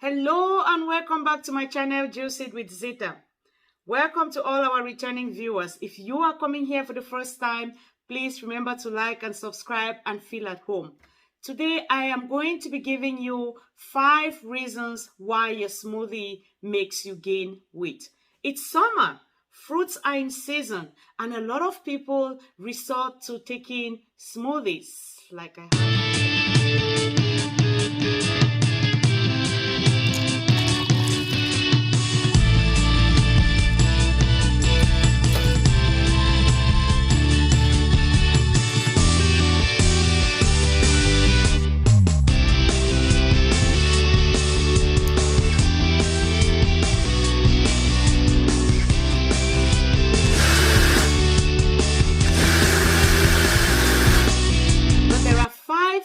Hello and welcome back to my channel, Juice It with Zita. Welcome to all our returning viewers. If you are coming here for the first time, please remember to like and subscribe and feel at home. Today, I am going to be giving you 5 reasons why your smoothie makes you gain weight. It's summer, fruits are in season, and a lot of people resort to taking smoothies like I have.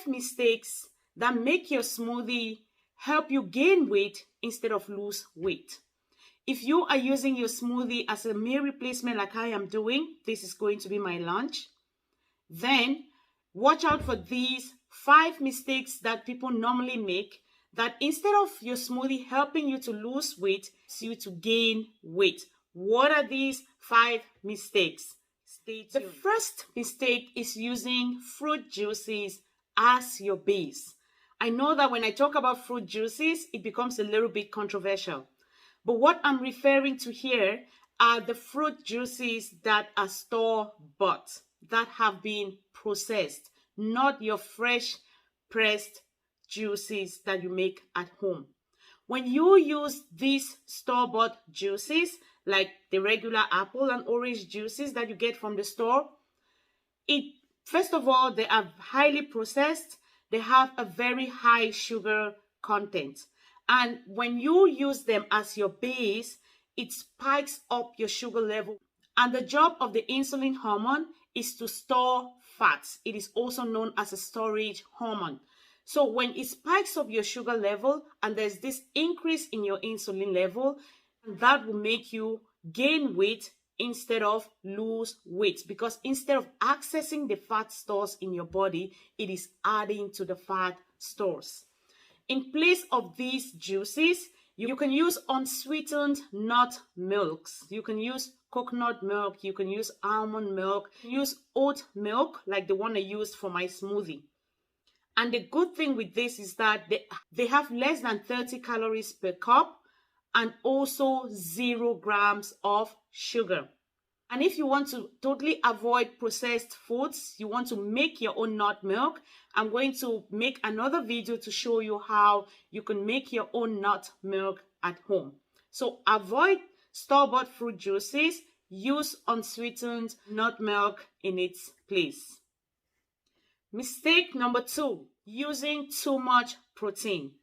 Mistakes that make your smoothie help you gain weight instead of lose weight. If you are using your smoothie as a meal replacement like I am doing, this is going to be my lunch, then watch out for these 5 mistakes that people normally make that instead of your smoothie helping you to lose weight, it's you to gain weight. What are these 5 mistakes? Stay tuned. The first mistake is using fruit juices as your base. I know that when I talk about fruit juices, it becomes a little bit controversial. But what I'm referring to here are the fruit juices that are store-bought, that have been processed, not your fresh pressed juices that you make at home. When you use these store-bought juices, like the regular apple and orange juices that you get from the store, first of all, they are highly processed. They have a very high sugar content. And when you use them as your base, it spikes up your sugar level. And the job of the insulin hormone is to store fats. It is also known as a storage hormone. So when it spikes up your sugar level and there's this increase in your insulin level, that will make you gain weight instead of lose weight, because instead of accessing the fat stores in your body, it is adding to the fat stores. In place of these juices, you can use unsweetened nut milks. You can use coconut milk, you can use almond milk, use oat milk like the one I used for my smoothie. And the good thing with this is that they have less than 30 calories per cup and also 0 grams of sugar. And if you want to totally avoid processed foods, you want to make your own nut milk, I'm going to make another video to show you how you can make your own nut milk at home. So avoid store-bought fruit juices, use unsweetened nut milk in its place. Mistake number 2, using too much protein.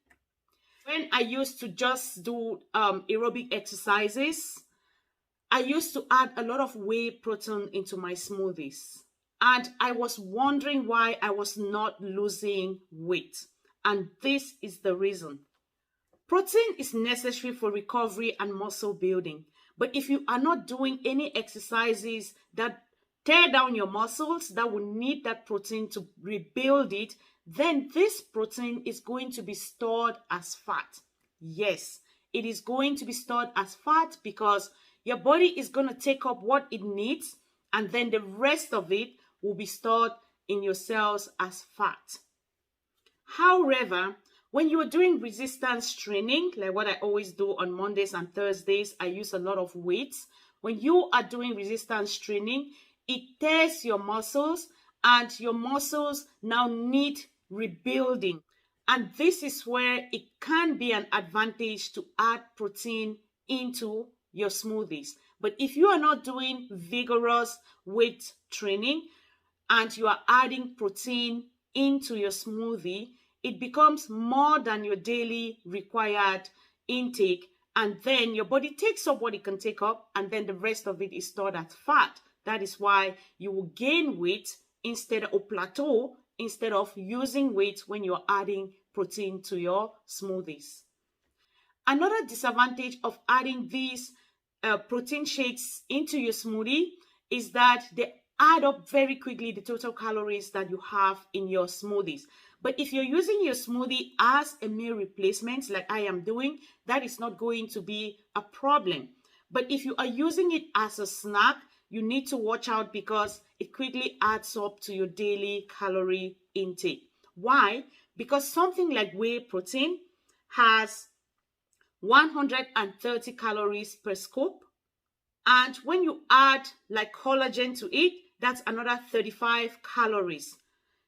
When I used to just do aerobic exercises, I used to add a lot of whey protein into my smoothies. And I was wondering why I was not losing weight. And this is the reason. Protein is necessary for recovery and muscle building. But if you are not doing any exercises that tear down your muscles, that will need that protein to rebuild it, then this protein is going to be stored as fat. Yes, it is going to be stored as fat because your body is going to take up what it needs, and then the rest of it will be stored in your cells as fat. However, when you are doing resistance training, like what I always do on Mondays and Thursdays, I use a lot of weights. When you are doing resistance training, it tears your muscles, and your muscles now need rebuilding. And this is where it can be an advantage to add protein into your smoothies. But if you are not doing vigorous weight training and you are adding protein into your smoothie, it becomes more than your daily required intake, and then your body takes up what it can take up, and then the rest of it is stored as fat. That is why you will gain weight instead of plateau, instead of using weight when you're adding protein to your smoothies. Another disadvantage of adding these protein shakes into your smoothie is that they add up very quickly the total calories that you have in your smoothies. But if you're using your smoothie as a meal replacement, like I am doing, that is not going to be a problem. But if you are using it as a snack, you need to watch out because it quickly adds up to your daily calorie intake. Why? Because something like whey protein has 130 calories per scoop. And when you add like collagen to it, that's another 35 calories.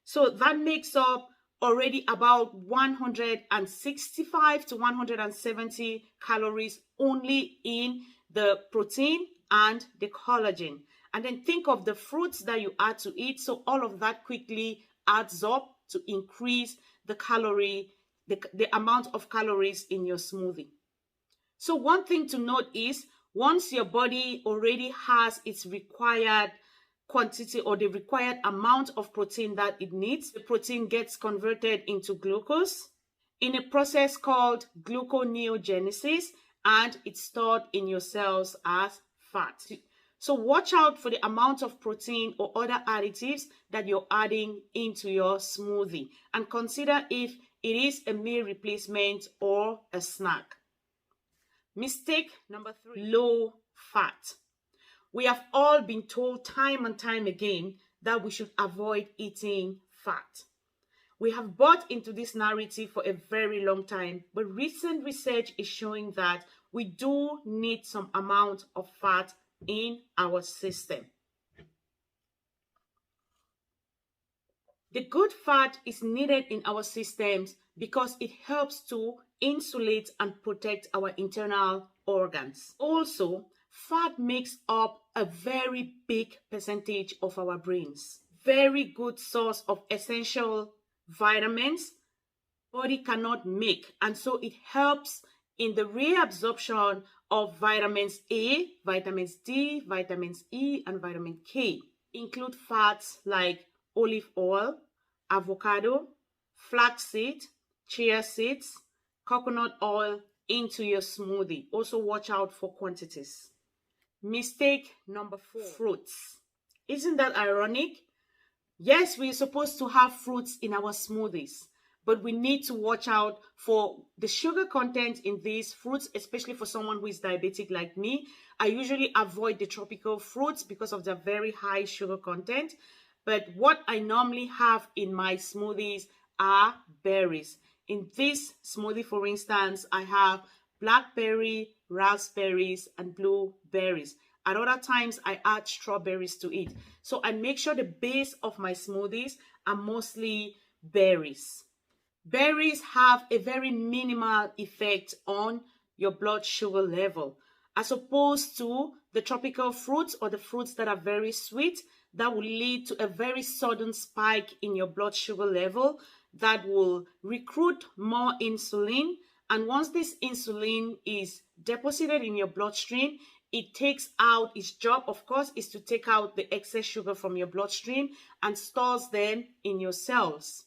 So that makes up already about 165 to 170 calories only in the protein and the collagen. And then think of the fruits that you add to it. So all of that quickly adds up to increase the amount of calories in your smoothie. So one thing to note is once your body already has its required quantity or the required amount of protein that it needs, the protein gets converted into glucose in a process called gluconeogenesis, and it's stored in your cells as fat. So watch out for the amount of protein or other additives that you're adding into your smoothie and consider if it is a meal replacement or a snack. Mistake number 3, low fat. We have all been told time and time again that we should avoid eating fat. We have bought into this narrative for a very long time, but recent research is showing that we do need some amount of fat in our system. The good fat is needed in our systems because it helps to insulate and protect our internal organs. Also, fat makes up a very big percentage of our brains. Very good source of essential vitamins body cannot make, and so it helps in the reabsorption of vitamins A, vitamins D, vitamins E, and vitamin K. Include fats like olive oil, avocado, flaxseed, chia seeds, coconut oil into your smoothie. Also watch out for quantities. Mistake number 4, fruits. Isn't that ironic? Yes, we're supposed to have fruits in our smoothies, but we need to watch out for the sugar content in these fruits, especially for someone who is diabetic like me. I usually avoid the tropical fruits because of their very high sugar content. But what I normally have in my smoothies are berries. In this smoothie, for instance, I have blackberry, raspberries, and blueberries. At other times, I add strawberries to it. So I make sure the base of my smoothies are mostly berries. Berries have a very minimal effect on your blood sugar level, as opposed to the tropical fruits or the fruits that are very sweet that will lead to a very sudden spike in your blood sugar level that will recruit more insulin. And once this insulin is deposited in your bloodstream, it takes out, its job, of course, is to take out the excess sugar from your bloodstream and stores them in your cells.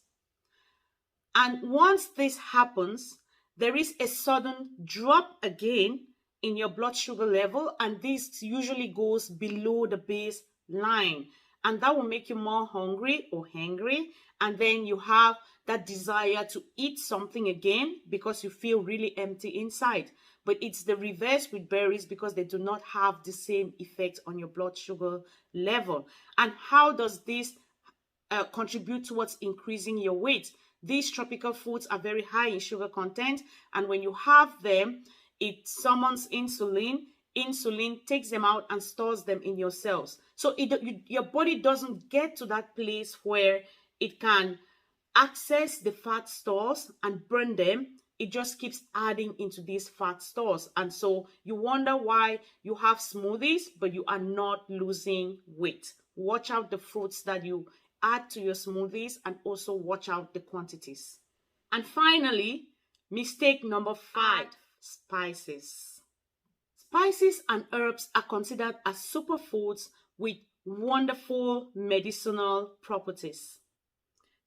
And once this happens, there is a sudden drop again in your blood sugar level, and this usually goes below the baseline. And that will make you more hungry or hangry, and then you have that desire to eat something again because you feel really empty inside. But it's the reverse with berries because they do not have the same effect on your blood sugar level. And how does this contribute towards increasing your weight? These tropical foods are very high in sugar content, and when you have them, it summons insulin. Insulin takes them out and stores them in your cells. So your body doesn't get to that place where it can access the fat stores and burn them. It just keeps adding into these fat stores. And so you wonder why you have smoothies, but you are not losing weight. Watch out the fruits that you add to your smoothies, and also watch out the quantities. And finally, mistake number 5, spices. Spices and herbs are considered as superfoods with wonderful medicinal properties.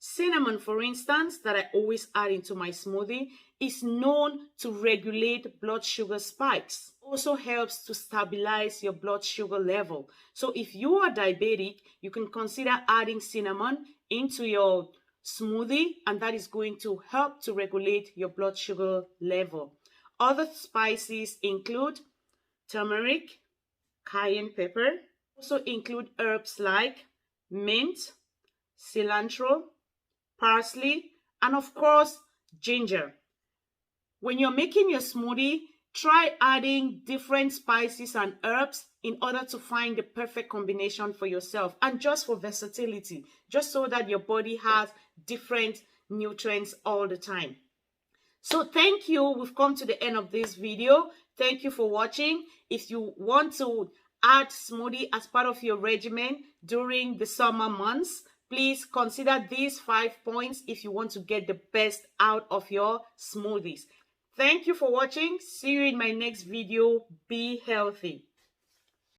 Cinnamon, for instance, that I always add into my smoothie, is known to regulate blood sugar spikes. Also helps to stabilize your blood sugar level. So if you are diabetic, you can consider adding cinnamon into your smoothie, and that is going to help to regulate your blood sugar level. Other spices include turmeric, cayenne pepper, also include herbs like mint, cilantro, parsley, and of course, ginger. When you're making your smoothie, try adding different spices and herbs in order to find the perfect combination for yourself, and just for versatility, just so that your body has different nutrients all the time. So thank you. We've come to the end of this video. Thank you for watching. If you want to add smoothie as part of your regimen during the summer months, please consider these 5 points if you want to get the best out of your smoothies. Thank you for watching. See you in my next video. Be healthy.